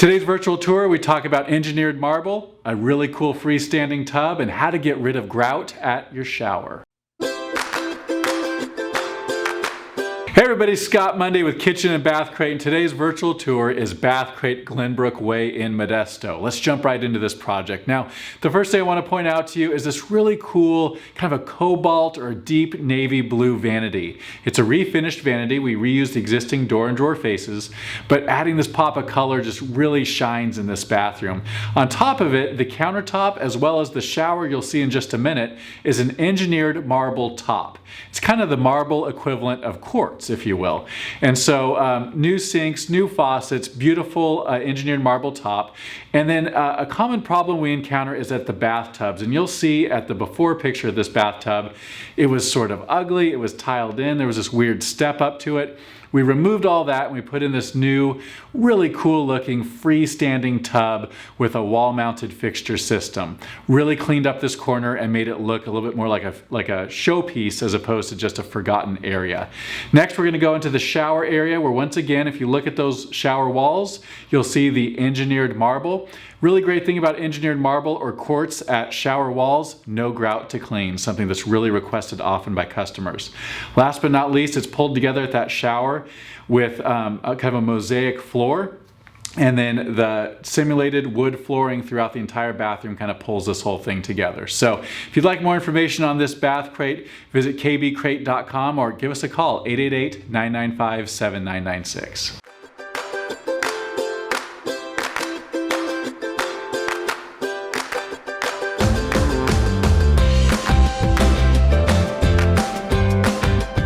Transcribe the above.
Today's virtual tour, we talk about engineered marble, a really cool freestanding tub, and how to get rid of grout at your shower. Hey everybody, Scott Monday with Kitchen and Bath Crate, and today's virtual tour is Bath Crate Glenbrook Way in Modesto. Let's jump right into this project. Now, the first thing I want to point out to you is this really cool kind of a cobalt or deep navy blue vanity. It's a refinished vanity. We reused existing door and drawer faces, but adding this pop of color just really shines in this bathroom. On top of it, the countertop as well as the shower you'll see in just a minute is an engineered marble top. It's kind of the marble equivalent of quartz, if you will. And so new sinks, new faucets, beautiful engineered marble top. And then a common problem we encounter is at the bathtubs. And you'll see at the before picture of this bathtub, it was sort of ugly, it was tiled in, there was this weird step up to it. We removed all that and we put in this new, really cool looking freestanding tub with a wall mounted fixture system. Really cleaned up this corner and made it look a little bit more like a showpiece as opposed to just a forgotten area. Next, we're gonna go into the shower area where once again, if you look at those shower walls, you'll see the engineered marble. Really great thing about engineered marble or quartz at shower walls, no grout to clean, something that's really requested often by customers. Last but not least, it's pulled together at that shower with a kind of a mosaic floor. And then the simulated wood flooring throughout the entire bathroom kind of pulls this whole thing together. So if you'd like more information on this bath crate, visit kbCRATE.com or give us a call, 888-995-7996.